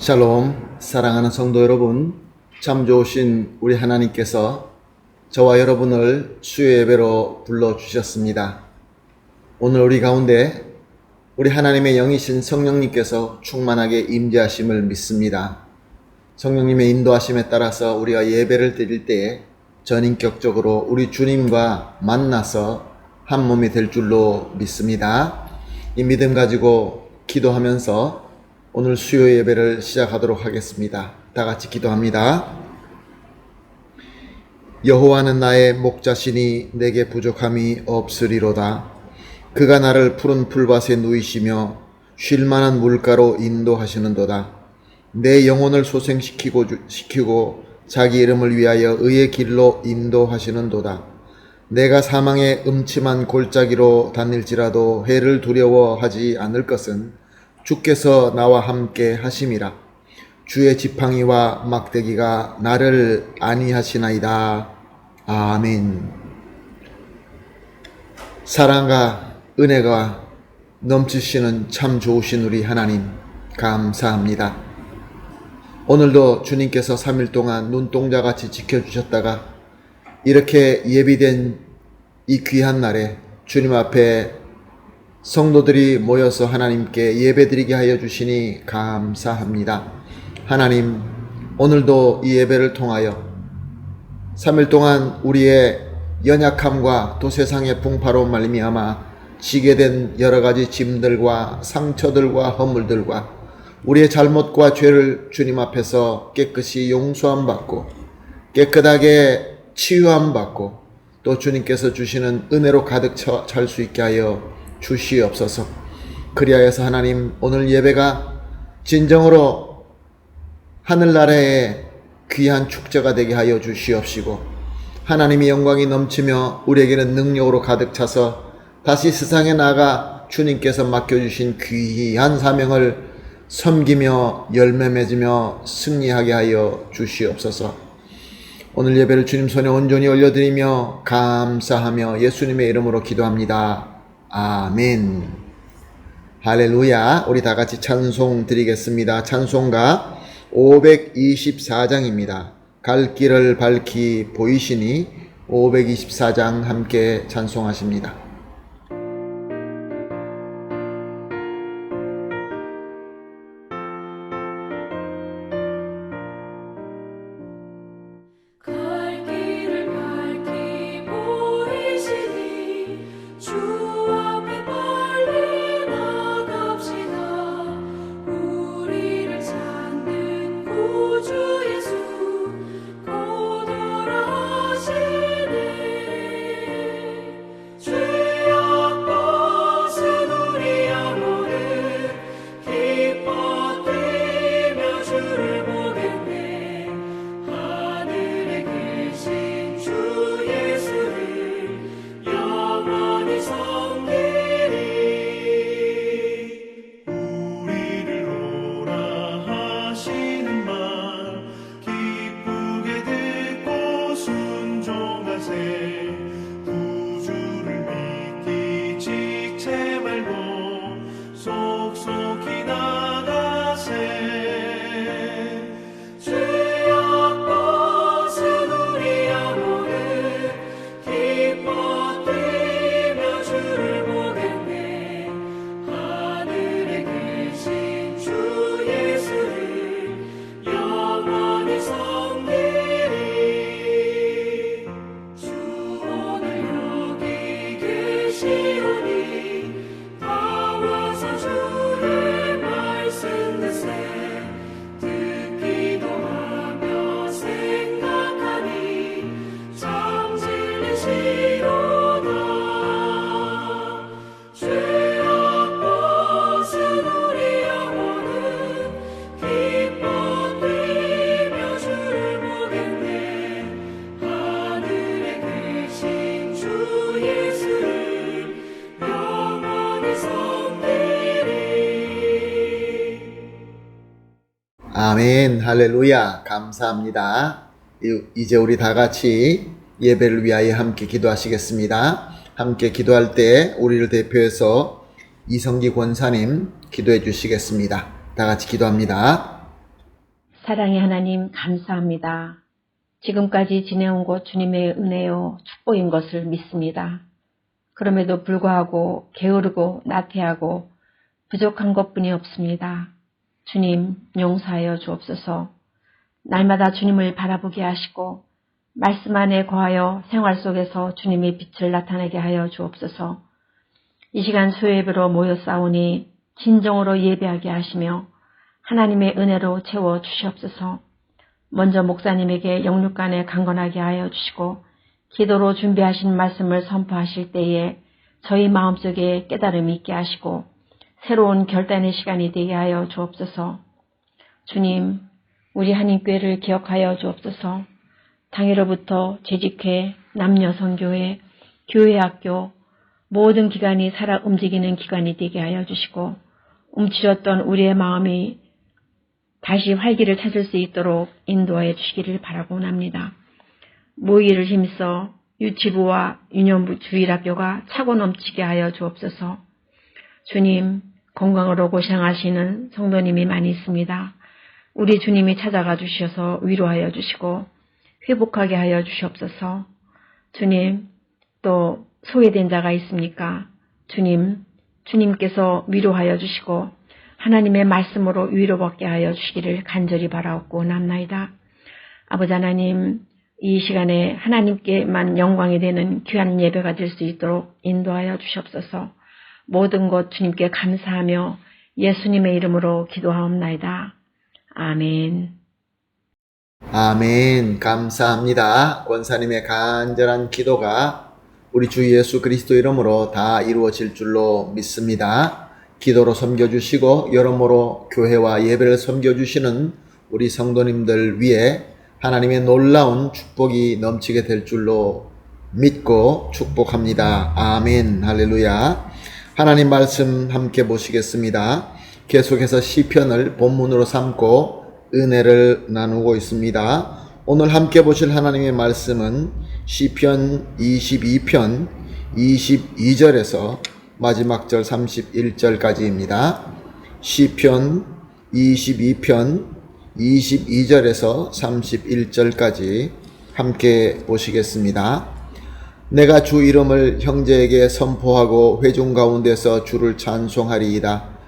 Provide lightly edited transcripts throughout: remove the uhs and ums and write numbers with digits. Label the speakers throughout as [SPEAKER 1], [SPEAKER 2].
[SPEAKER 1] 샬롬, 사랑하는 성도 여러분, 참 좋으신 우리 하나님께서 저와 여러분을 수요 예배로 불러주셨습니다. 오늘 우리 가운데 우리 하나님의 영이신 성령님께서 충만하게 임재하심을 믿습니다. 성령님의 인도하심에 따라서 우리가 예배를 드릴 때에 전인격적으로 우리 주님과 만나서 한 몸이 될 줄로 믿습니다. 이 믿음 가지고 기도하면서 오늘 수요 예배를 시작하도록 하겠습니다. 다 같이 기도합니다. 여호와는 나의 목자시니 내게 부족함이 없으리로다. 그가 나를 푸른 풀밭에 누이시며 쉴만한 물가로 인도하시는도다. 내 영혼을 소생시키고 자기 이름을 위하여 의의 길로 인도하시는도다. 내가 사망의 음침한 골짜기로 다닐지라도 해를 두려워하지 않을 것은 주께서 나와 함께 하심이라. 주의 지팡이와 막대기가 나를 안위하시나이다. 아멘. 사랑과 은혜가 넘치시는 참 좋으신 우리 하나님 감사합니다. 오늘도 주님께서 3일 동안 눈동자같이 지켜주셨다가 이렇게 예비된 이 귀한 날에 주님 앞에 성도들이 모여서 하나님께 예배드리게 하여 주시니 감사합니다. 하나님, 오늘도 이 예배를 통하여 3일 동안 우리의 연약함과 또 세상의 풍파로 말미암아 지게 된 여러 가지 짐들과 상처들과 허물들과 우리의 잘못과 죄를 주님 앞에서 깨끗이 용서함 받고 깨끗하게 치유함 받고 또 주님께서 주시는 은혜로 가득 찰 수 있게 하여 주시옵소서. 그리하여서 하나님, 오늘 예배가 진정으로 하늘나라의 귀한 축제가 되게 하여 주시옵시고 하나님의 영광이 넘치며 우리에게는 능력으로 가득 차서 다시 세상에 나가 주님께서 맡겨주신 귀한 사명을 섬기며 열매 맺으며 승리하게 하여 주시옵소서. 오늘 예배를 주님 손에 온전히 올려드리며 감사하며 예수님의 이름으로 기도합니다. 아멘. 할렐루야. 우리 다 같이 찬송 드리겠습니다. 찬송가 524장입니다. 갈 길을 밝히 보이시니 524장 함께 찬송하십니다. 아멘. 할렐루야. 감사합니다. 이제 우리 다 같이 예배를 위하여 함께 기도하시겠습니다. 함께 기도할 때 우리를 대표해서 이성기 권사님 기도해 주시겠습니다. 다 같이 기도합니다.
[SPEAKER 2] 사랑의 하나님 감사합니다. 지금까지 지내온 것 주님의 은혜요 축복인 것을 믿습니다. 그럼에도 불구하고 게으르고 나태하고 부족한 것뿐이 없습니다. 주님 용서하여 주옵소서. 날마다 주님을 바라보게 하시고 말씀 안에 거하여 생활 속에서 주님의 빛을 나타내게 하여 주옵소서. 이 시간 수요예배로 모여 싸우니 진정으로 예배하게 하시며 하나님의 은혜로 채워 주시옵소서. 먼저 목사님에게 영육간에 강건하게 하여 주시고 기도로 준비하신 말씀을 선포하실 때에 저희 마음속에 깨달음이 있게 하시고 새로운 결단의 시간이 되게 하여 주옵소서. 주님, 우리 한인교회를 기억하여 주옵소서. 당일로부터 재직회, 남녀선교회, 교회학교 모든 기관이 살아 움직이는 기관이 되게 하여 주시고 움츠렸던 우리의 마음이 다시 활기를 찾을 수 있도록 인도하여 주시기를 바라고 합니다. 모의를 힘써 유치부와 유년부 주일학교가 차고 넘치게 하여 주옵소서. 주님, 건강으로 고생하시는 성도님이 많이 있습니다. 우리 주님이 찾아가 주셔서 위로하여 주시고 회복하게 하여 주시옵소서. 주님, 또 소외된 자가 있습니까? 주님께서 위로하여 주시고 하나님의 말씀으로 위로받게 하여 주시기를 간절히 바라옵고 남나이다. 아버지 하나님, 이 시간에 하나님께만 영광이 되는 귀한 예배가 될 수 있도록 인도하여 주시옵소서. 모든 것 주님께 감사하며 예수님의 이름으로 기도하옵나이다. 아멘.
[SPEAKER 1] 아멘. 감사합니다. 권사님의 간절한 기도가 우리 주 예수 그리스도 이름으로 다 이루어질 줄로 믿습니다. 기도로 섬겨주시고 여러모로 교회와 예배를 섬겨주시는 우리 성도님들 위해 하나님의 놀라운 축복이 넘치게 될 줄로 믿고 축복합니다. 아멘. 할렐루야. 하나님 말씀 함께 보시겠습니다. 계속해서 시편을 본문으로 삼고 은혜를 나누고 있습니다. 오늘 함께 보실 하나님의 말씀은 시편 22편 22절에서 마지막 절 31절까지입니다. 시편 22편 22절에서 31절까지 함께 보시겠습니다. 내가 주 이름을 형제에게 선포하고 회중 가운데서 주를 찬송하리이다.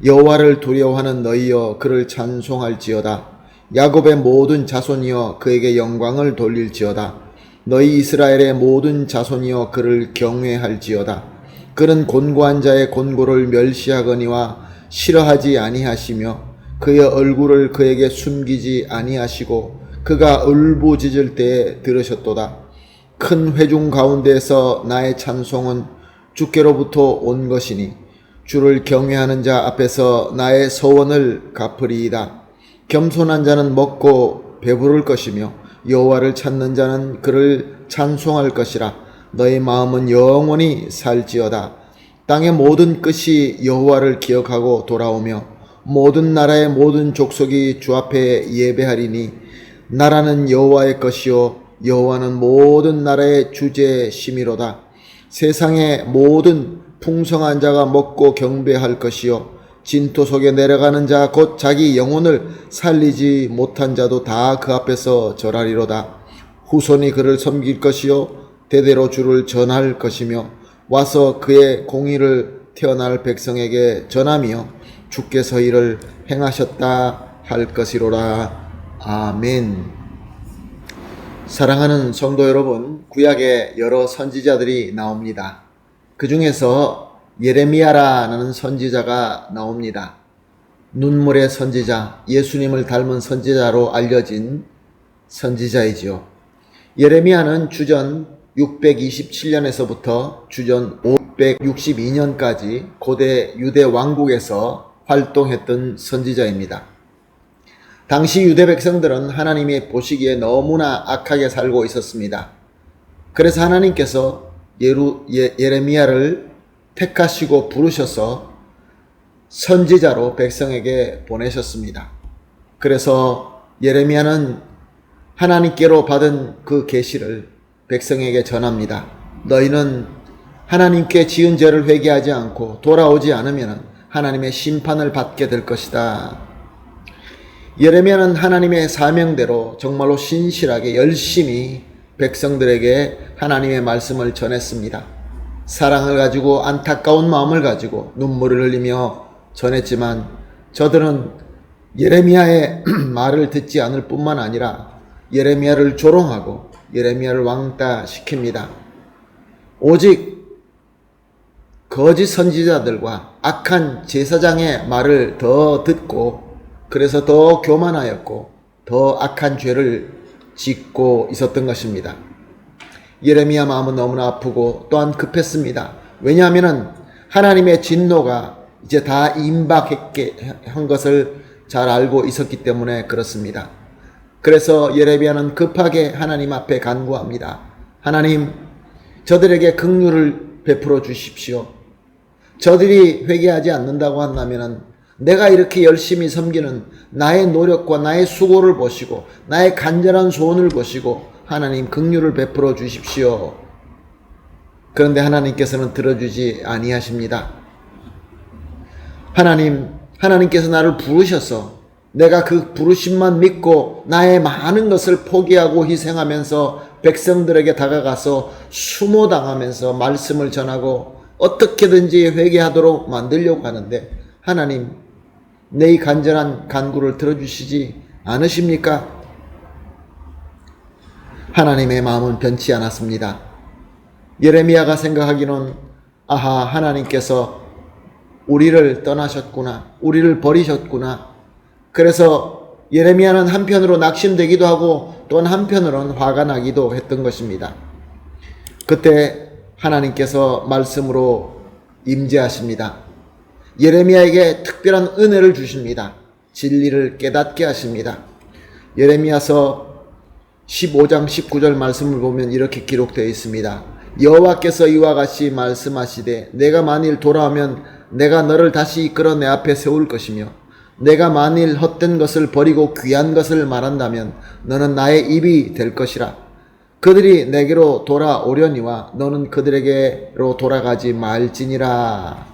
[SPEAKER 1] 여호와를 두려워하는 너희여 그를 찬송할지어다. 야곱의 모든 자손이여 그에게 영광을 돌릴지어다. 너희 이스라엘의 모든 자손이여 그를 경외할지어다. 그는 곤고한 자의 곤고를 멸시하거니와 싫어하지 아니하시며 그의 얼굴을 그에게 숨기지 아니하시고 그가 울부짖을 때에 들으셨도다. 큰 회중 가운데에서 나의 찬송은 주께로부터 온 것이니 주를 경외하는 자 앞에서 나의 서원을 갚으리이다. 겸손한 자는 먹고 배부를 것이며 여호와를 찾는 자는 그를 찬송할 것이라. 너의 마음은 영원히 살지어다. 땅의 모든 끝이 여호와를 기억하고 돌아오며 모든 나라의 모든 족속이 주 앞에 예배하리니 나라는 여호와의 것이요 여호와는 모든 나라의 주제심이로다. 세상의 모든 풍성한 자가 먹고 경배할 것이요 진토 속에 내려가는 자 곧 자기 영혼을 살리지 못한 자도 다 그 앞에서 절하리로다. 후손이 그를 섬길 것이요 대대로 주를 전할 것이며 와서 그의 공의를 태어날 백성에게 전하며 주께서 이를 행하셨다 할 것이로라. 아멘. 사랑하는 성도 여러분, 구약에 여러 선지자들이 나옵니다. 그 중에서 예레미야라는 선지자가 나옵니다. 눈물의 선지자, 예수님을 닮은 선지자로 알려진 선지자이지요. 예레미야는 주전 627년에서부터 주전 562년까지 고대 유대 왕국에서 활동했던 선지자입니다. 당시 유대 백성들은 하나님이 보시기에 너무나 악하게 살고 있었습니다. 그래서 하나님께서 예레미야를 택하시고 부르셔서 선지자로 백성에게 보내셨습니다. 그래서 예레미야는 하나님께로 받은 그 계시를 백성에게 전합니다. 너희는 하나님께 지은 죄를 회개하지 않고 돌아오지 않으면 하나님의 심판을 받게 될 것이다. 예레미야는 하나님의 사명대로 정말로 신실하게 열심히 백성들에게 하나님의 말씀을 전했습니다. 사랑을 가지고 안타까운 마음을 가지고 눈물을 흘리며 전했지만 저들은 예레미야의 말을 듣지 않을 뿐만 아니라 예레미야를 조롱하고 예레미야를 왕따시킵니다. 오직 거짓 선지자들과 악한 제사장의 말을 더 듣고 그래서 더 교만하였고 더 악한 죄를 짓고 있었던 것입니다. 예레미야 마음은 너무나 아프고 또한 급했습니다. 왜냐하면 하나님의 진노가 이제 다 임박한 것을 잘 알고 있었기 때문에 그렇습니다. 그래서 예레미야는 급하게 하나님 앞에 간구합니다. 하나님, 저들에게 긍휼을 베풀어 주십시오. 저들이 회개하지 않는다고 한다면 내가 이렇게 열심히 섬기는 나의 노력과 나의 수고를 보시고 나의 간절한 소원을 보시고 하나님 긍휼을 베풀어 주십시오. 그런데 하나님께서는 들어주지 아니하십니다. 하나님께서 나를 부르셔서 내가 그 부르심만 믿고 나의 많은 것을 포기하고 희생하면서 백성들에게 다가가서 수모당하면서 말씀을 전하고 어떻게든지 회개하도록 만들려고 하는데 하나님, 내 이 간절한 간구를 들어주시지 않으십니까? 하나님의 마음은 변치 않았습니다. 예레미야가 생각하기는 아하, 하나님께서 우리를 떠나셨구나, 우리를 버리셨구나. 그래서 예레미야는 한편으로 낙심되기도 하고 또한 한편으로는 화가 나기도 했던 것입니다. 그때 하나님께서 말씀으로 임재하십니다. 예레미야에게 특별한 은혜를 주십니다. 진리를 깨닫게 하십니다. 예레미야서 15장 19절 말씀을 보면 이렇게 기록되어 있습니다. 여호와께서 이와 같이 말씀하시되 내가 만일 돌아오면 내가 너를 다시 이끌어 내 앞에 세울 것이며 내가 만일 헛된 것을 버리고 귀한 것을 말한다면 너는 나의 입이 될 것이라. 그들이 내게로 돌아오려니와 너는 그들에게로 돌아가지 말지니라.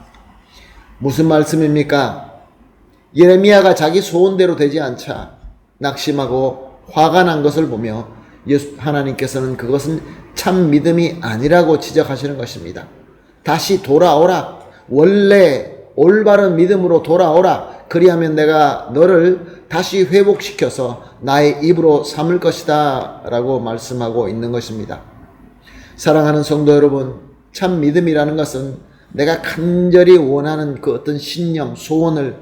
[SPEAKER 1] 무슨 말씀입니까? 예레미야가 자기 소원대로 되지 않자 낙심하고 화가 난 것을 보며 하나님께서는 그것은 참 믿음이 아니라고 지적하시는 것입니다. 다시 돌아오라. 원래 올바른 믿음으로 돌아오라. 그리하면 내가 너를 다시 회복시켜서 나의 입으로 삼을 것이다 라고 말씀하고 있는 것입니다. 사랑하는 성도 여러분, 참 믿음이라는 것은 내가 간절히 원하는 그 어떤 신념, 소원을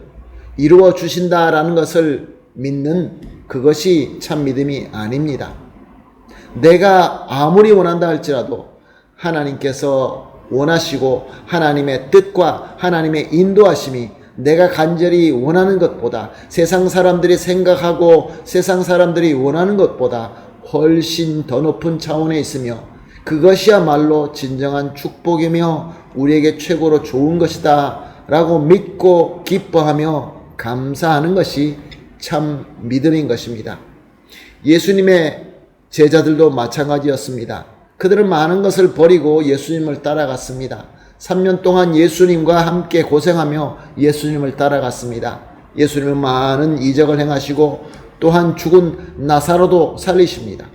[SPEAKER 1] 이루어 주신다라는 것을 믿는 그것이 참 믿음이 아닙니다. 내가 아무리 원한다 할지라도 하나님께서 원하시고 하나님의 뜻과 하나님의 인도하심이 내가 간절히 원하는 것보다 세상 사람들이 생각하고 세상 사람들이 원하는 것보다 훨씬 더 높은 차원에 있으며 그것이야말로 진정한 축복이며 우리에게 최고로 좋은 것이다 라고 믿고 기뻐하며 감사하는 것이 참 믿음인 것입니다. 예수님의 제자들도 마찬가지였습니다. 그들은 많은 것을 버리고 예수님을 따라갔습니다. 3년 동안 예수님과 함께 고생하며 예수님을 따라갔습니다. 예수님은 많은 이적을 행하시고 또한 죽은 나사로도 살리십니다.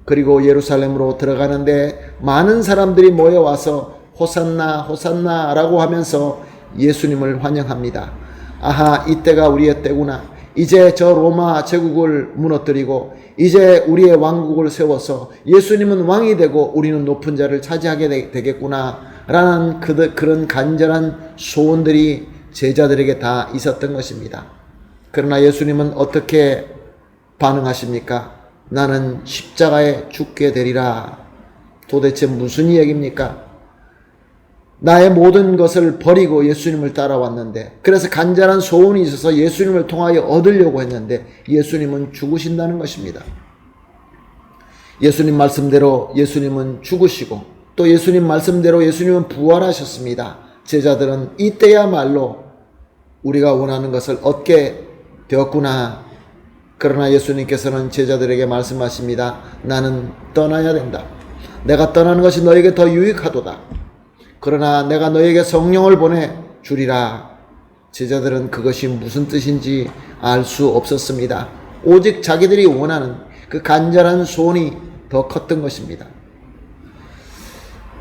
[SPEAKER 1] 그리고 예루살렘으로 들어가는데 많은 사람들이 모여와서 호산나 호산나 라고 하면서 예수님을 환영합니다. 아하, 이때가 우리의 때구나. 이제 저 로마 제국을 무너뜨리고 이제 우리의 왕국을 세워서 예수님은 왕이 되고 우리는 높은 자를 차지하게 되겠구나 라는 그런 간절한 소원들이 제자들에게 다 있었던 것입니다. 그러나 예수님은 어떻게 반응하십니까? 나는 십자가에 죽게 되리라. 도대체 무슨 이야기입니까? 나의 모든 것을 버리고 예수님을 따라왔는데, 그래서 간절한 소원이 있어서 예수님을 통하여 얻으려고 했는데 예수님은 죽으신다는 것입니다. 예수님 말씀대로 예수님은 죽으시고 또 예수님 말씀대로 예수님은 부활하셨습니다. 제자들은 이때야말로 우리가 원하는 것을 얻게 되었구나. 그러나 예수님께서는 제자들에게 말씀하십니다. 나는 떠나야 된다. 내가 떠나는 것이 너에게 더 유익하도다. 그러나 내가 너에게 성령을 보내주리라. 제자들은 그것이 무슨 뜻인지 알 수 없었습니다. 오직 자기들이 원하는 그 간절한 소원이 더 컸던 것입니다.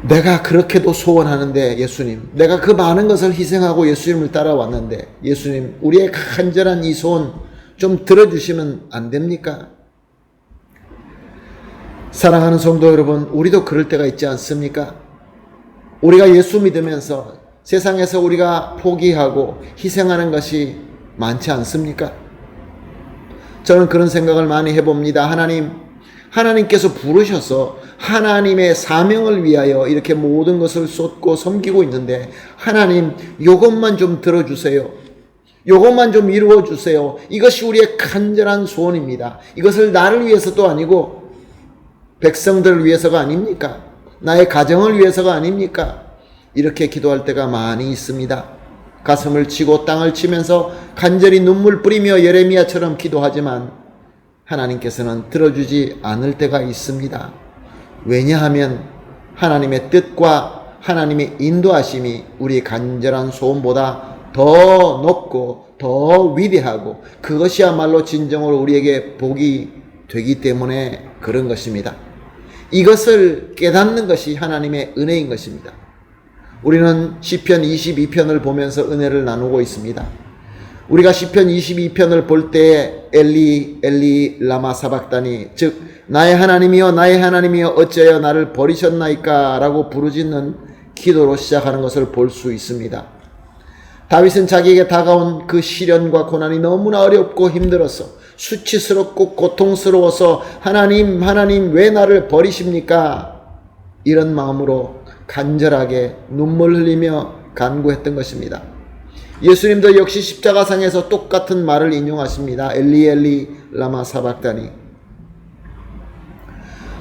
[SPEAKER 1] 내가 그렇게도 소원하는데 예수님, 내가 그 많은 것을 희생하고 예수님을 따라왔는데 예수님, 우리의 간절한 이 소원 좀 들어주시면 안 됩니까? 사랑하는 성도 여러분, 우리도 그럴 때가 있지 않습니까? 우리가 예수 믿으면서 세상에서 우리가 포기하고 희생하는 것이 많지 않습니까? 저는 그런 생각을 많이 해봅니다. 하나님께서 부르셔서 하나님의 사명을 위하여 이렇게 모든 것을 쏟고 섬기고 있는데 하나님, 요것만 좀 들어주세요. 요것만 좀 이루어주세요. 이것이 우리의 간절한 소원입니다. 이것을 나를 위해서도 아니고 백성들을 위해서가 아닙니까? 나의 가정을 위해서가 아닙니까? 이렇게 기도할 때가 많이 있습니다. 가슴을 치고 땅을 치면서 간절히 눈물 뿌리며 예레미야처럼 기도하지만 하나님께서는 들어주지 않을 때가 있습니다. 왜냐하면 하나님의 뜻과 하나님의 인도하심이 우리 간절한 소원보다 더 높고 더 위대하고 그것이야말로 진정으로 우리에게 복이 되기 때문에 그런 것입니다. 이것을 깨닫는 것이 하나님의 은혜인 것입니다. 우리는 시편 22편을 보면서 은혜를 나누고 있습니다. 우리가 시편 22편을 볼 때에 엘리 엘리 라마 사박다니, 즉 나의 하나님이여 나의 하나님이여 어찌하여 나를 버리셨나이까 라고 부르짖는 기도로 시작하는 것을 볼 수 있습니다. 다윗은 자기에게 다가온 그 시련과 고난이 너무나 어렵고 힘들어서 수치스럽고 고통스러워서 하나님 왜 나를 버리십니까? 이런 마음으로 간절하게 눈물 흘리며 간구했던 것입니다. 예수님도 역시 십자가상에서 똑같은 말을 인용하십니다. 엘리 엘리 라마 사박다니.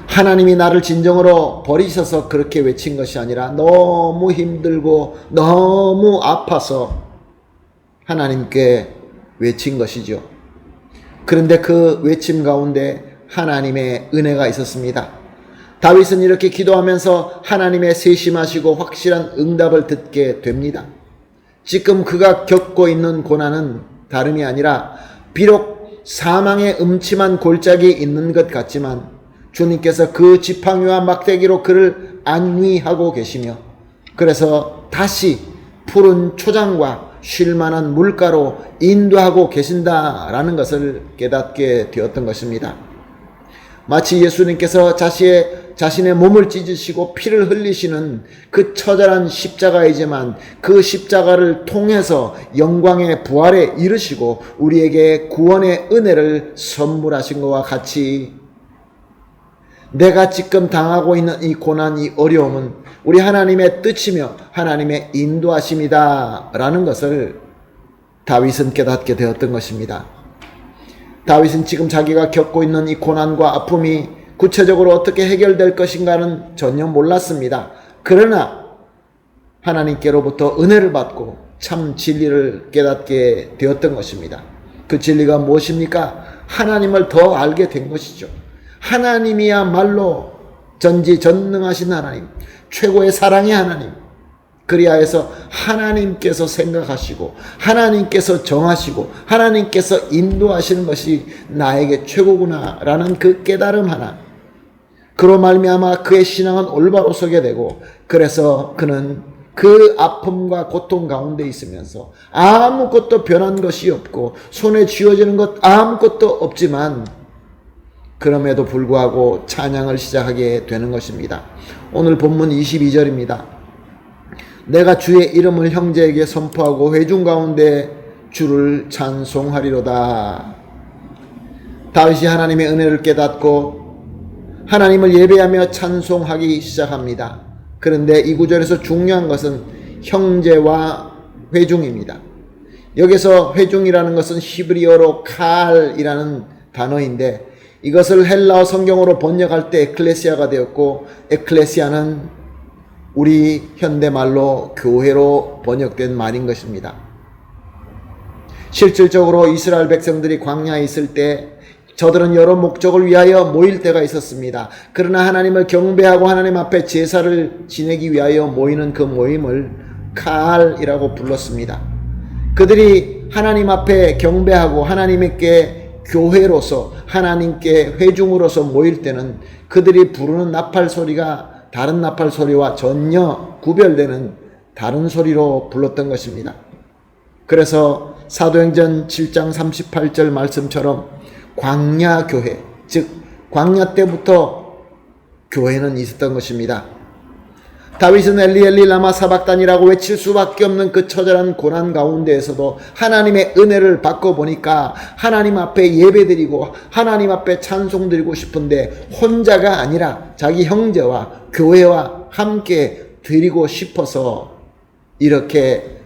[SPEAKER 1] 하나님이 나를 진정으로 버리셔서 그렇게 외친 것이 아니라 너무 힘들고 너무 아파서 하나님께 외친 것이죠. 그런데 그 외침 가운데 하나님의 은혜가 있었습니다. 다윗은 이렇게 기도하면서 하나님의 세심하시고 확실한 응답을 듣게 됩니다. 지금 그가 겪고 있는 고난은 다름이 아니라 비록 사망의 음침한 골짜기에 있는 것 같지만 주님께서 그 지팡이와 막대기로 그를 안위하고 계시며 그래서 다시 푸른 초장과 쉴만한 물가로 인도하고 계신다라는 것을 깨닫게 되었던 것입니다. 마치 예수님께서 자신의 몸을 찢으시고 피를 흘리시는 그 처절한 십자가이지만 그 십자가를 통해서 영광의 부활에 이르시고 우리에게 구원의 은혜를 선물하신 것과 같이 내가 지금 당하고 있는 이 고난, 이 어려움은 우리 하나님의 뜻이며 하나님의 인도하심이다 라는 것을 다윗은 깨닫게 되었던 것입니다. 다윗은 지금 자기가 겪고 있는 이 고난과 아픔이 구체적으로 어떻게 해결될 것인가는 전혀 몰랐습니다. 그러나 하나님께로부터 은혜를 받고 참 진리를 깨닫게 되었던 것입니다. 그 진리가 무엇입니까? 하나님을 더 알게 된 것이죠. 하나님이야말로 전지전능하신 하나님, 최고의 사랑의 하나님, 그리하여서 하나님께서 생각하시고 하나님께서 정하시고 하나님께서 인도하시는 것이 나에게 최고구나 라는 그 깨달음 하나, 그로 말미암아 그의 신앙은 올바로 서게 되고 그래서 그는 그 아픔과 고통 가운데 있으면서 아무것도 변한 것이 없고 손에 쥐어지는 것 아무것도 없지만 그럼에도 불구하고 찬양을 시작하게 되는 것입니다. 오늘 본문 22절입니다. 내가 주의 이름을 형제에게 선포하고 회중 가운데 주를 찬송하리로다. 다윗이 하나님의 은혜를 깨닫고 하나님을 예배하며 찬송하기 시작합니다. 그런데 이 구절에서 중요한 것은 형제와 회중입니다. 여기서 회중이라는 것은 히브리어로 칼이라는 단어인데 이것을 헬라어 성경으로 번역할 때 에클레시아가 되었고 에클레시아는 우리 현대말로 교회로 번역된 말인 것입니다. 실질적으로 이스라엘 백성들이 광야에 있을 때 저들은 여러 목적을 위하여 모일 때가 있었습니다. 그러나 하나님을 경배하고 하나님 앞에 제사를 지내기 위하여 모이는 그 모임을 칼이라고 불렀습니다. 그들이 하나님 앞에 경배하고 하나님께 교회로서 하나님께 회중으로서 모일 때는 그들이 부르는 나팔 소리가 다른 나팔 소리와 전혀 구별되는 다른 소리로 불렀던 것입니다. 그래서 사도행전 7장 38절 말씀처럼 광야 교회, 즉 광야 때부터 교회는 있었던 것입니다. 다윗은 엘리 엘리 라마 사박단이라고 외칠 수밖에 없는 그 처절한 고난 가운데에서도 하나님의 은혜를 받고 보니까 하나님 앞에 예배드리고 하나님 앞에 찬송드리고 싶은데 혼자가 아니라 자기 형제와 교회와 함께 드리고 싶어서 이렇게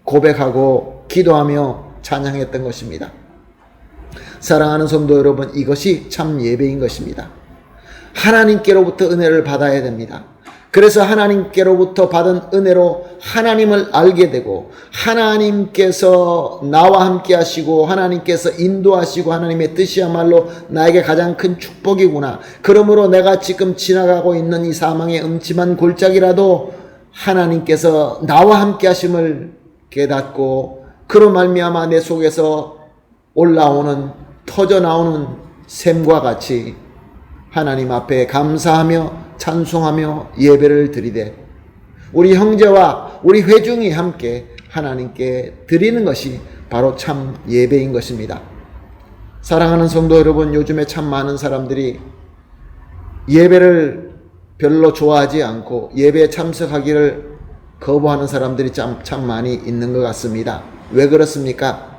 [SPEAKER 1] 고백하고 기도하며 찬양했던 것입니다. 사랑하는 성도 여러분, 이것이 참 예배인 것입니다. 하나님께로부터 은혜를 받아야 됩니다. 그래서 하나님께로부터 받은 은혜로 하나님을 알게 되고 하나님께서 나와 함께 하시고 하나님께서 인도하시고 하나님의 뜻이야말로 나에게 가장 큰 축복이구나. 그러므로 내가 지금 지나가고 있는 이 사망의 음침한 골짜기라도 하나님께서 나와 함께 하심을 깨닫고 그로 말미암아 내 속에서 올라오는 터져 나오는 샘과 같이 하나님 앞에 감사하며 찬송하며 예배를 드리되 우리 형제와 우리 회중이 함께 하나님께 드리는 것이 바로 참 예배인 것입니다. 사랑하는 성도 여러분, 요즘에 참 많은 사람들이 예배를 별로 좋아하지 않고 예배에 참석하기를 거부하는 사람들이 참 많이 있는 것 같습니다. 왜 그렇습니까?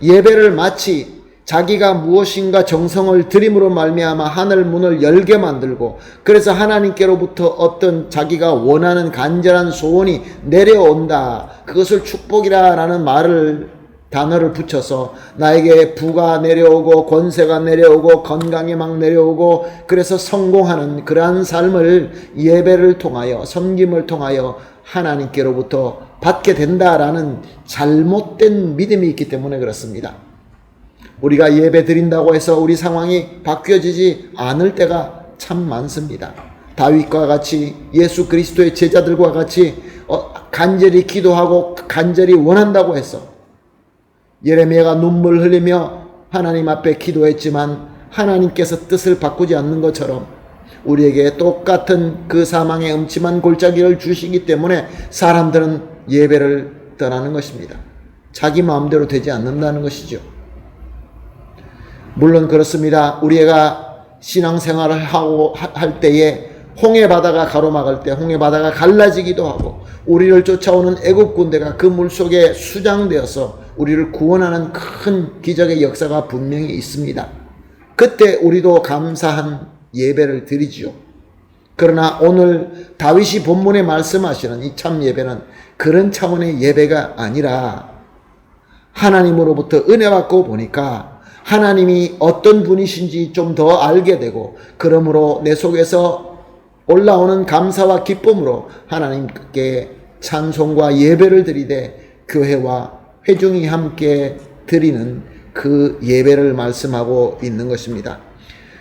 [SPEAKER 1] 예배를 마치 자기가 무엇인가 정성을 들임으로 말미암아 하늘 문을 열게 만들고 그래서 하나님께로부터 어떤 자기가 원하는 간절한 소원이 내려온다. 그것을 축복이라는 단어를 붙여서 나에게 부가 내려오고 권세가 내려오고 건강이 막 내려오고 그래서 성공하는 그러한 삶을 예배를 통하여 섬김을 통하여 하나님께로부터 받게 된다라는 잘못된 믿음이 있기 때문에 그렇습니다. 우리가 예배 드린다고 해서 우리 상황이 바뀌어지지 않을 때가 참 많습니다. 다윗과 같이 예수 그리스도의 제자들과 같이 간절히 기도하고 간절히 원한다고 해서 예레미야가 눈물 흘리며 하나님 앞에 기도했지만 하나님께서 뜻을 바꾸지 않는 것처럼 우리에게 똑같은 그 사망의 음침한 골짜기를 주시기 때문에 사람들은 예배를 떠나는 것입니다. 자기 마음대로 되지 않는다는 것이죠. 물론 그렇습니다. 우리가 신앙생활을 할 때에 홍해바다가 가로막을 때 홍해바다가 갈라지기도 하고 우리를 쫓아오는 애국 군대가 그 물속에 수장되어서 우리를 구원하는 큰 기적의 역사가 분명히 있습니다. 그때 우리도 감사한 예배를 드리지요. 그러나 오늘 다윗이 본문에 말씀하시는 이 참 예배는 그런 차원의 예배가 아니라 하나님으로부터 은혜 받고 보니까 하나님이 어떤 분이신지 좀 더 알게 되고 그러므로 내 속에서 올라오는 감사와 기쁨으로 하나님께 찬송과 예배를 드리되 교회와 회중이 함께 드리는 그 예배를 말씀하고 있는 것입니다.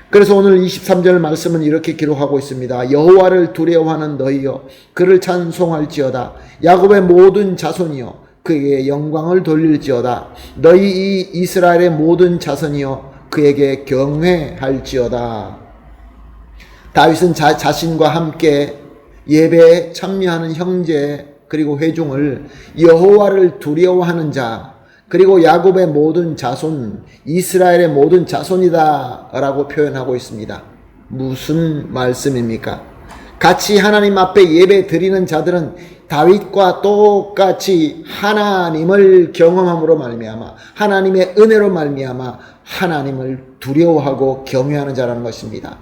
[SPEAKER 1] 그래서 오늘 23절 말씀은 이렇게 기록하고 있습니다. 여호와를 두려워하는 너희여 그를 찬송할지어다. 야곱의 모든 자손이여 그에게 영광을 돌릴지어다. 너희 이 이스라엘의 모든 자손이여 그에게 경외할지어다. 다윗은 자신과 함께 예배에 참여하는 형제 그리고 회중을 여호와를 두려워하는 자 그리고 야곱의 모든 자손 이스라엘의 모든 자손이다 라고 표현하고 있습니다. 무슨 말씀입니까? 같이 하나님 앞에 예배 드리는 자들은 다윗과 똑같이 하나님을 경험함으로 말미암아 하나님의 은혜로 말미암아 하나님을 두려워하고 경외하는 자라는 것입니다.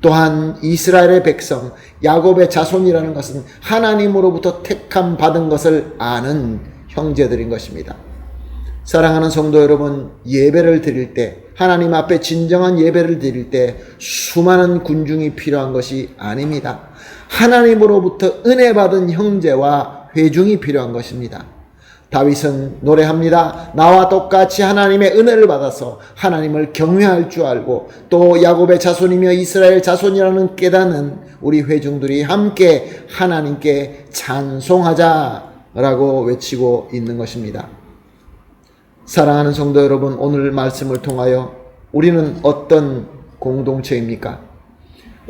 [SPEAKER 1] 또한 이스라엘의 백성 야곱의 자손이라는 것은 하나님으로부터 택함 받은 것을 아는 형제들인 것입니다. 사랑하는 성도 여러분, 예배를 드릴 때 하나님 앞에 진정한 예배를 드릴 때 수많은 군중이 필요한 것이 아닙니다. 하나님으로부터 은혜 받은 형제와 회중이 필요한 것입니다. 다윗은 노래합니다. 나와 똑같이 하나님의 은혜를 받아서 하나님을 경외할 줄 알고 또 야곱의 자손이며 이스라엘 자손이라는 깨닫는 우리 회중들이 함께 하나님께 찬송하자라고 외치고 있는 것입니다. 사랑하는 성도 여러분, 오늘 말씀을 통하여 우리는 어떤 공동체입니까?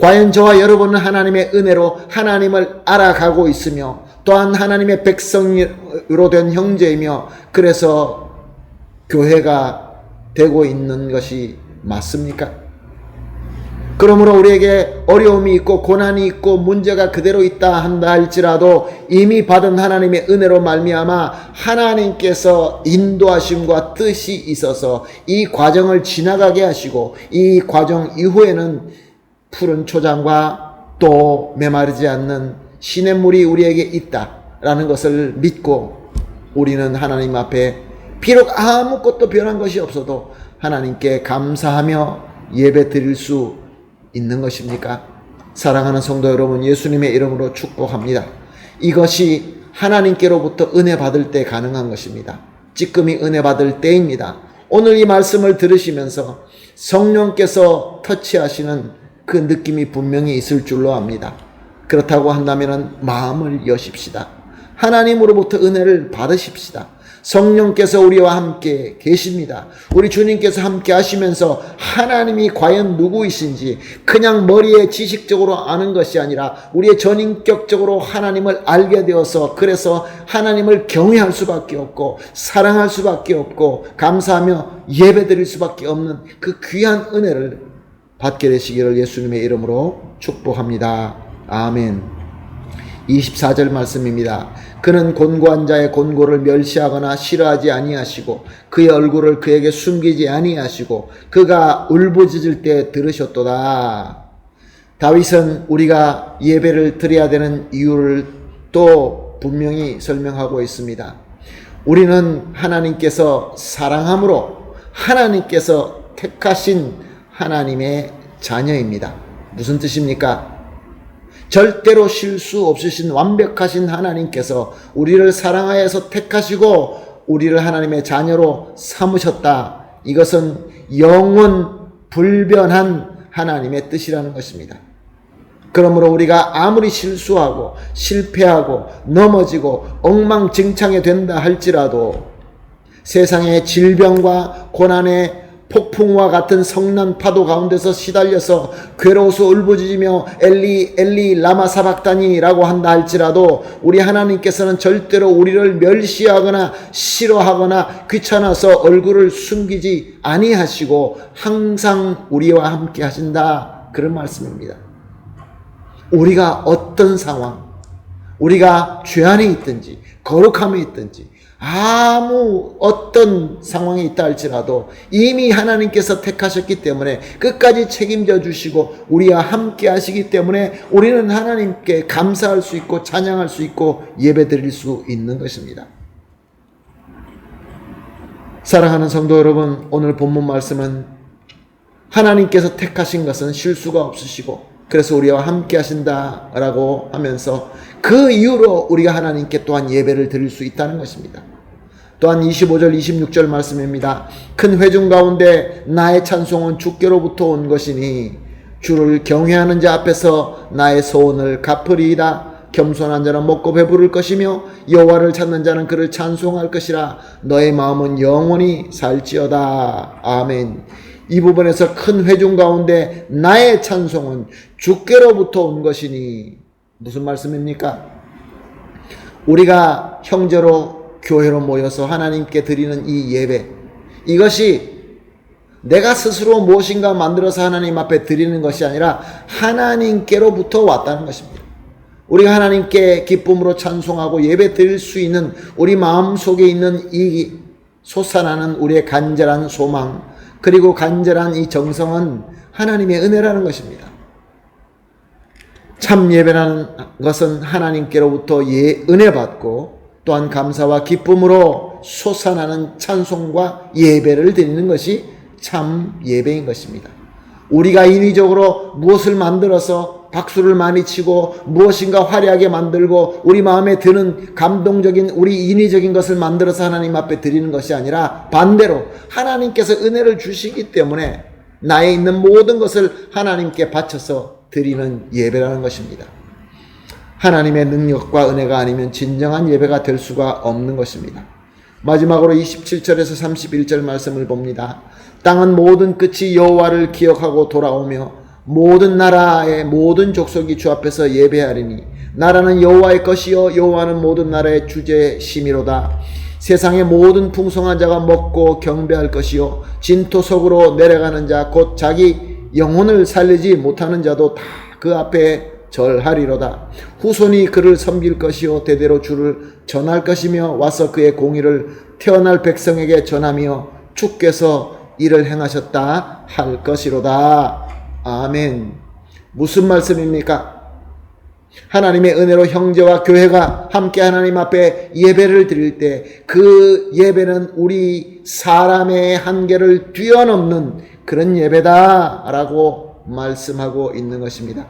[SPEAKER 1] 과연 저와 여러분은 하나님의 은혜로 하나님을 알아가고 있으며 또한 하나님의 백성으로 된 형제이며 그래서 교회가 되고 있는 것이 맞습니까? 그러므로 우리에게 어려움이 있고 고난이 있고 문제가 그대로 있다 한다 할지라도 이미 받은 하나님의 은혜로 말미암아 하나님께서 인도하심과 뜻이 있어서 이 과정을 지나가게 하시고 이 과정 이후에는 푸른 초장과 또 메마르지 않는 시냇물이 우리에게 있다라는 것을 믿고 우리는 하나님 앞에 비록 아무것도 변한 것이 없어도 하나님께 감사하며 예배 드릴 수 있는 것입니까? 사랑하는 성도 여러분, 예수님의 이름으로 축복합니다. 이것이 하나님께로부터 은혜 받을 때 가능한 것입니다. 찌끔이 은혜 받을 때입니다. 오늘 이 말씀을 들으시면서 성령께서 터치하시는 그 느낌이 분명히 있을 줄로 압니다. 그렇다고 한다면 마음을 여십시다. 하나님으로부터 은혜를 받으십시다. 성령께서 우리와 함께 계십니다. 우리 주님께서 함께 하시면서 하나님이 과연 누구이신지 그냥 머리에 지식적으로 아는 것이 아니라 우리의 전인격적으로 하나님을 알게 되어서 그래서 하나님을 경외할 수밖에 없고 사랑할 수밖에 없고 감사하며 예배드릴 수밖에 없는 그 귀한 은혜를 받게 되시기를 예수님의 이름으로 축복합니다. 아멘. 24절 말씀입니다. 그는 곤고한 자의 곤고를 멸시하거나 싫어하지 아니하시고 그의 얼굴을 그에게 숨기지 아니하시고 그가 울부짖을 때 들으셨도다. 다윗은 우리가 예배를 드려야 되는 이유를 또 분명히 설명하고 있습니다. 우리는 하나님께서 사랑함으로 하나님께서 택하신 하나님의 자녀입니다. 무슨 뜻입니까? 절대로 실수 없으신 완벽하신 하나님께서 우리를 사랑하여서 택하시고 우리를 하나님의 자녀로 삼으셨다. 이것은 영원 불변한 하나님의 뜻이라는 것입니다. 그러므로 우리가 아무리 실수하고 실패하고 넘어지고 엉망진창이 된다 할지라도 세상의 질병과 고난의 폭풍과 같은 성난 파도 가운데서 시달려서 괴로워서 울부짖으며 엘리 엘리 라마 사박다니라고 한다 할지라도 우리 하나님께서는 절대로 우리를 멸시하거나 싫어하거나 귀찮아서 얼굴을 숨기지 아니하시고 항상 우리와 함께 하신다. 그런 말씀입니다. 우리가 어떤 상황, 우리가 죄 안에 있든지 거룩함에 있든지 아무 어떤 상황이 있다 할지라도 이미 하나님께서 택하셨기 때문에 끝까지 책임져 주시고 우리와 함께 하시기 때문에 우리는 하나님께 감사할 수 있고 찬양할 수 있고 예배 드릴 수 있는 것입니다. 사랑하는 성도 여러분, 오늘 본문 말씀은 하나님께서 택하신 것은 실수가 없으시고 그래서 우리와 함께 하신다라고 하면서 그 이유로 우리가 하나님께 또한 예배를 드릴 수 있다는 것입니다. 또한 25절 26절 말씀입니다. 큰 회중 가운데 나의 찬송은 주께로부터 온 것이니 주를 경외하는 자 앞에서 나의 소원을 갚으리이다. 겸손한 자는 먹고 배부를 것이며 여호와를 찾는 자는 그를 찬송할 것이라. 너의 마음은 영원히 살지어다. 아멘. 이 부분에서 큰 회중 가운데 나의 찬송은 주께로부터 온 것이니 무슨 말씀입니까? 우리가 형제로 교회로 모여서 하나님께 드리는 이 예배, 이것이 내가 스스로 무엇인가 만들어서 하나님 앞에 드리는 것이 아니라 하나님께로부터 왔다는 것입니다. 우리가 하나님께 기쁨으로 찬송하고 예배 드릴 수 있는 우리 마음속에 있는 이 솟아나는 우리의 간절한 소망 그리고 간절한 이 정성은 하나님의 은혜라는 것입니다. 참 예배라는 것은 하나님께로부터 은혜 받고 또한 감사와 기쁨으로 솟아나는 찬송과 예배를 드리는 것이 참 예배인 것입니다. 우리가 인위적으로 무엇을 만들어서 박수를 많이 치고 무엇인가 화려하게 만들고 우리 마음에 드는 감동적인 우리 인위적인 것을 만들어서 하나님 앞에 드리는 것이 아니라 반대로 하나님께서 은혜를 주시기 때문에 나에 있는 모든 것을 하나님께 바쳐서 드리는 예배라는 것입니다. 하나님의 능력과 은혜가 아니면 진정한 예배가 될 수가 없는 것입니다. 마지막으로 27절에서 31절 말씀을 봅니다. 땅은 모든 끝이 여호와를 기억하고 돌아오며 모든 나라의 모든 족속이 주 앞에서 예배하리니 나라는 여호와의 것이요 여호와는 모든 나라의 주제심이로다. 세상의 모든 풍성한 자가 먹고 경배할 것이요 진토 속으로 내려가는 자 곧 자기 영혼을 살리지 못하는 자도 다 그 앞에 절하리로다. 후손이 그를 섬길 것이요 대대로 주를 전할 것이며 와서 그의 공의를 태어날 백성에게 전하며 주께서 이를 행하셨다 할 것이로다. 아멘. 무슨 말씀입니까? 하나님의 은혜로 형제와 교회가 함께 하나님 앞에 예배를 드릴 때 그 예배는 우리 사람의 한계를 뛰어넘는 그런 예배다라고 말씀하고 있는 것입니다.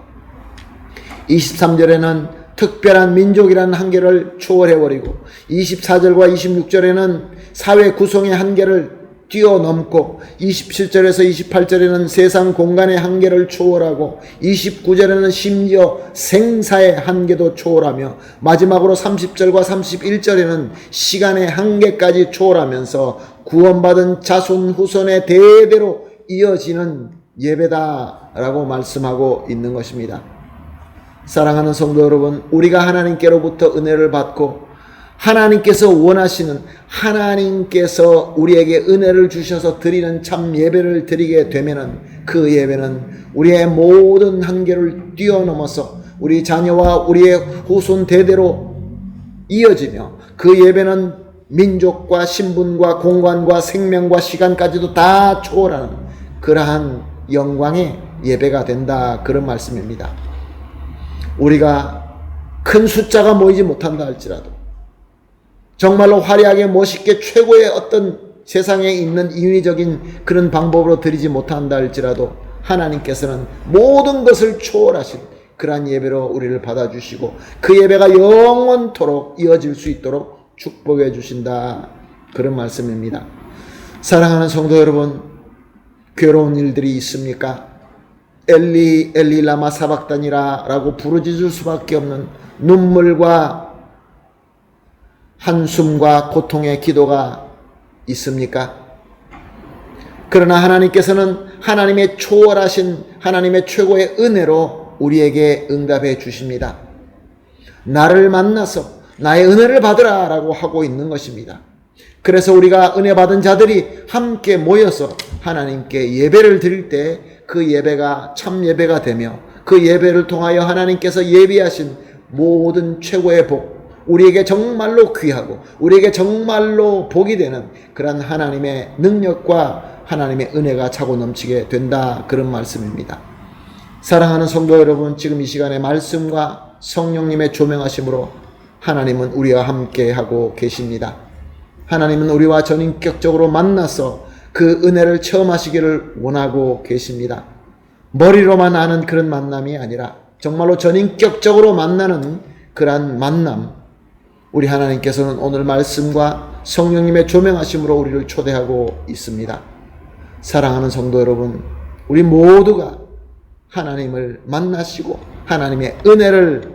[SPEAKER 1] 23절에는 특별한 민족이라는 한계를 초월해버리고 24절과 26절에는 사회 구성의 한계를 뛰어넘고 27절에서 28절에는 세상 공간의 한계를 초월하고 29절에는 심지어 생사의 한계도 초월하며 마지막으로 30절과 31절에는 시간의 한계까지 초월하면서 구원받은 자손 후손의 대대로 이어지는 예배다라고 말씀하고 있는 것입니다. 사랑하는 성도 여러분, 우리가 하나님께로부터 은혜를 받고 하나님께서 원하시는, 하나님께서 우리에게 은혜를 주셔서 드리는 참 예배를 드리게 되면은 그 예배는 우리의 모든 한계를 뛰어넘어서 우리 자녀와 우리의 후손 대대로 이어지며 그 예배는 민족과 신분과 공간과 생명과 시간까지도 다 초월하는 그러한 영광의 예배가 된다, 그런 말씀입니다. 우리가 큰 숫자가 모이지 못한다 할지라도 정말로 화려하게 멋있게 최고의 어떤 세상에 있는 인위적인 그런 방법으로 드리지 못한다 할지라도 하나님께서는 모든 것을 초월하신 그러한 예배로 우리를 받아주시고 그 예배가 영원토록 이어질 수 있도록 축복해 주신다, 그런 말씀입니다. 사랑하는 성도 여러분, 괴로운 일들이 있습니까? 엘리 엘리 라마 사박다니라 라고 부르짖을 수밖에 없는 눈물과 한숨과 고통의 기도가 있습니까? 그러나 하나님께서는 하나님의 초월하신 하나님의 최고의 은혜로 우리에게 응답해 주십니다. 나를 만나서 나의 은혜를 받으라 라고 하고 있는 것입니다. 그래서 우리가 은혜 받은 자들이 함께 모여서 하나님께 예배를 드릴 때 그 예배가 참 예배가 되며 그 예배를 통하여 하나님께서 예비하신 모든 최고의 복, 우리에게 정말로 귀하고 우리에게 정말로 복이 되는 그런 하나님의 능력과 하나님의 은혜가 차고 넘치게 된다, 그런 말씀입니다. 사랑하는 성도 여러분, 지금 이 시간에 말씀과 성령님의 조명하심으로 하나님은 우리와 함께 하고 계십니다. 하나님은 우리와 전인격적으로 만나서 그 은혜를 체험하시기를 원하고 계십니다. 머리로만 아는 그런 만남이 아니라 정말로 전인격적으로 만나는 그러한 만남, 우리 하나님께서는 오늘 말씀과 성령님의 조명하심으로 우리를 초대하고 있습니다. 사랑하는 성도 여러분, 우리 모두가 하나님을 만나시고 하나님의 은혜를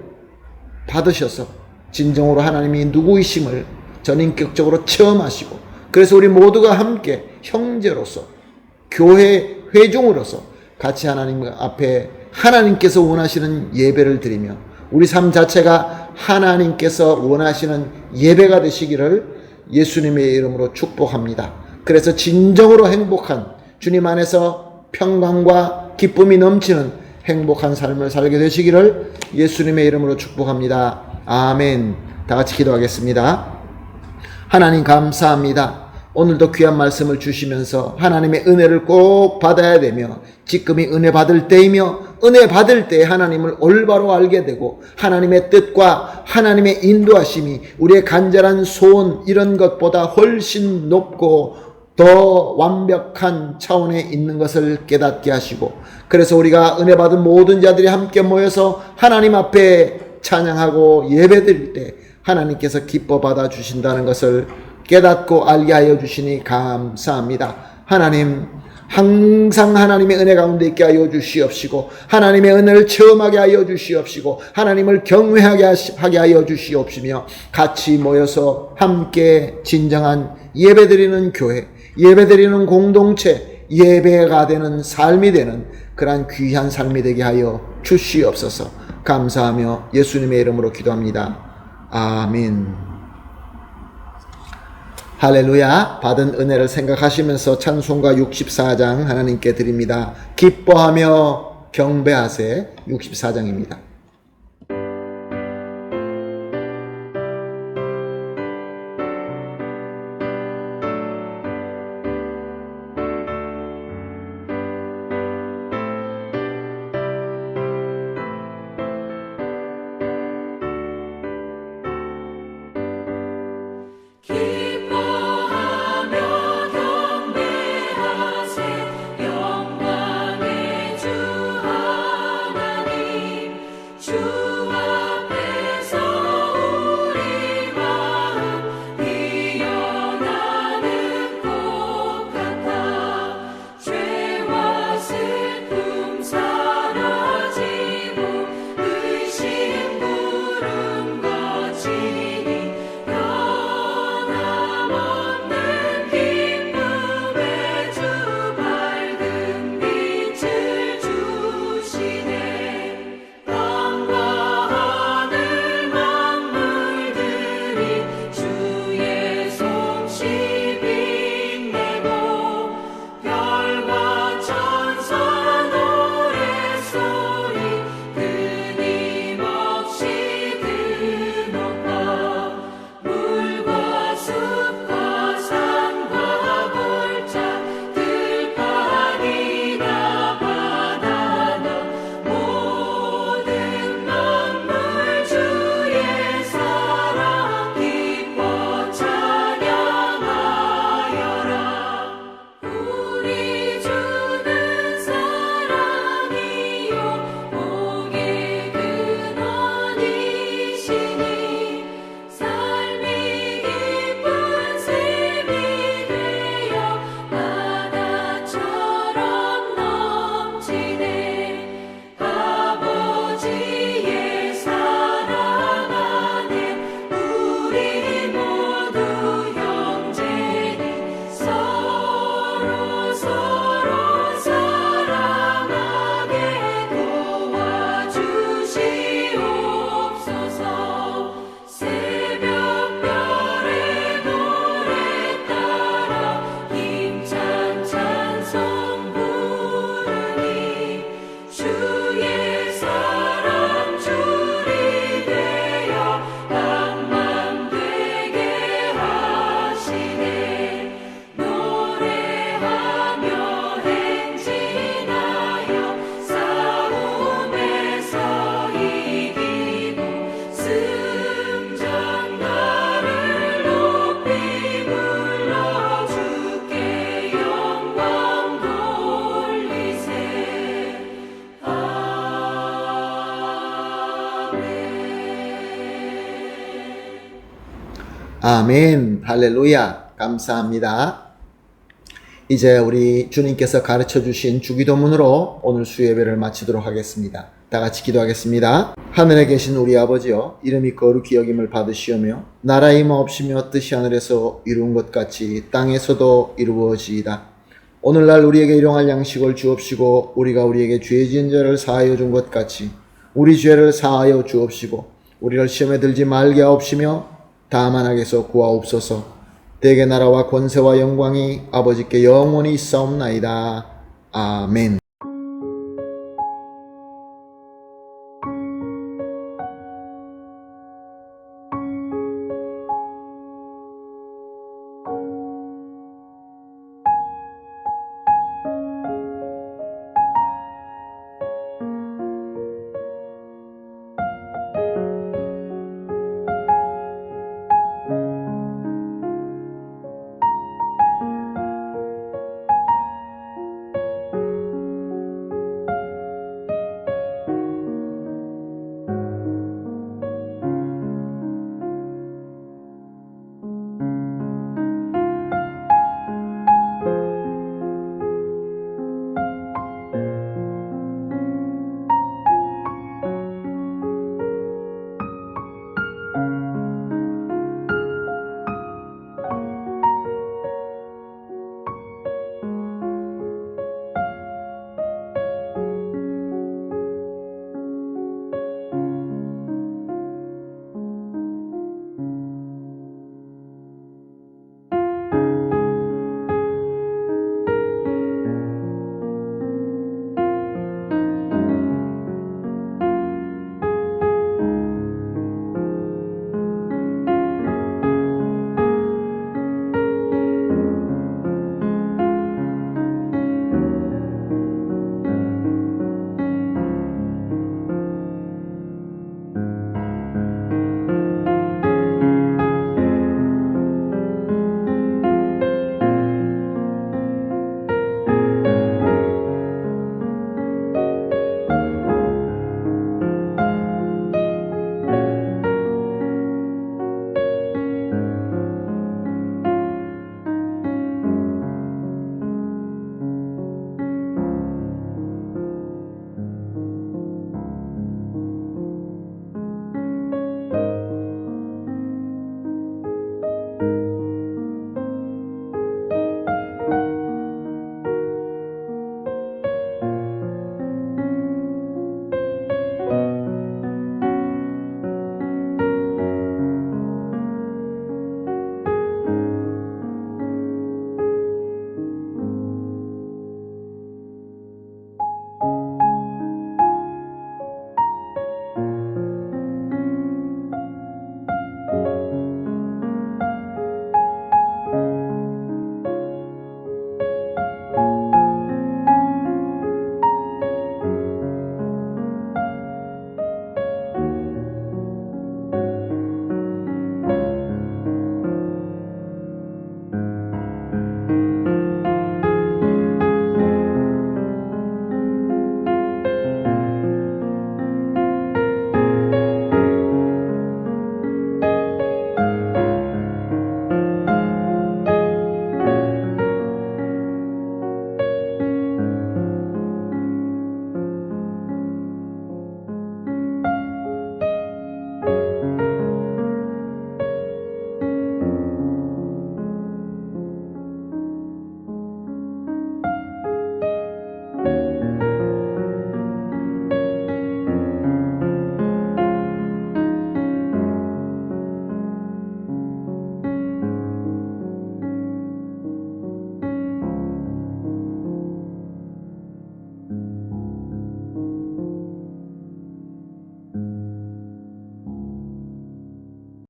[SPEAKER 1] 받으셔서 진정으로 하나님이 누구이심을 전인격적으로 체험하시고, 그래서 우리 모두가 함께 형제로서 교회 회중으로서 같이 하나님 앞에 하나님께서 원하시는 예배를 드리며 우리 삶 자체가 하나님께서 원하시는 예배가 되시기를 예수님의 이름으로 축복합니다. 그래서 진정으로 행복한, 주님 안에서 평강과 기쁨이 넘치는 행복한 삶을 살게 되시기를 예수님의 이름으로 축복합니다. 아멘. 다 같이 기도하겠습니다. 하나님 감사합니다. 오늘도 귀한 말씀을 주시면서 하나님의 은혜를 꼭 받아야 되며 지금이 은혜 받을 때이며 은혜 받을 때 하나님을 올바로 알게 되고 하나님의 뜻과 하나님의 인도하심이 우리의 간절한 소원 이런 것보다 훨씬 높고 더 완벽한 차원에 있는 것을 깨닫게 하시고, 그래서 우리가 은혜 받은 모든 자들이 함께 모여서 하나님 앞에 찬양하고 예배드릴 때 하나님께서 기뻐 받아 주신다는 것을 깨닫고 알게 하여 주시니 감사합니다. 하나님, 항상 하나님의 은혜 가운데 있게 하여 주시옵시고 하나님의 은혜를 체험하게 하여 주시옵시고 하나님을 경외하게 하여 주시옵시며 같이 모여서 함께 진정한 예배드리는 교회, 예배드리는 공동체, 예배가 되는 삶이 되는 그러한 귀한 삶이 되게 하여 주시옵소서. 감사하며 예수님의 이름으로 기도합니다. 아멘. 할렐루야. 받은 은혜를 생각하시면서 찬송가 64장 하나님께 드립니다. 기뻐하며 경배하세. 64장입니다. 아멘. 할렐루야. 감사합니다. 이제 우리 주님께서 가르쳐 주신 주기도문으로 오늘 수예배를 마치도록 하겠습니다. 다 같이 기도하겠습니다. 하늘에 계신 우리 아버지여, 이름이 거룩히 여김을 받으시오며 나라의 임하옵시며 뜻이 하늘에서 이루은 것 같이 땅에서도 이루어지이다. 오늘날 우리에게 일용할 양식을 주옵시고 우리가 우리에게 죄 지은 자를 사하여 준 것 같이 우리 죄를 사하여 주옵시고 우리를 시험에 들지 말게 하옵시며 다만 악에서 구하옵소서. 대개 나라와 권세와 영광이 아버지께 영원히 있사옵나이다. 아멘.